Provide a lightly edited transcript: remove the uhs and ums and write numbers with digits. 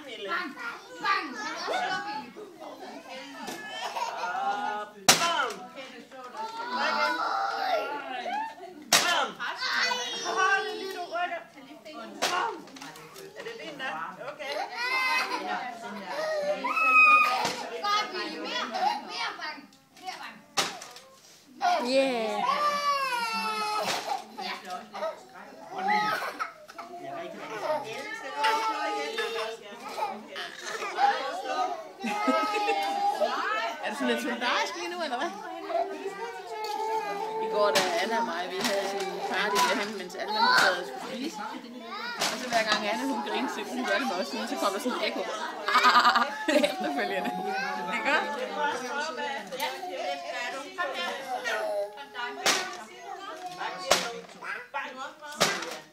Mille. Bang! Bang! Bam! Bam! Hold lige, du rykker. Bam! Er det din der? Okay. Godt, Mille. Mere bang! Mere bang! Yeah. Er du sådan lidt solidarisk lige nu, eller hvad? I går, da Anna og mig, vi havde sådan en party derhen, mens Anna hun sad og skulle spise. Og så hver gang Anna hun grinte, så hun gør det med os, så kom der sådan et ekko. Efterfølgende. Det er godt. Kom her.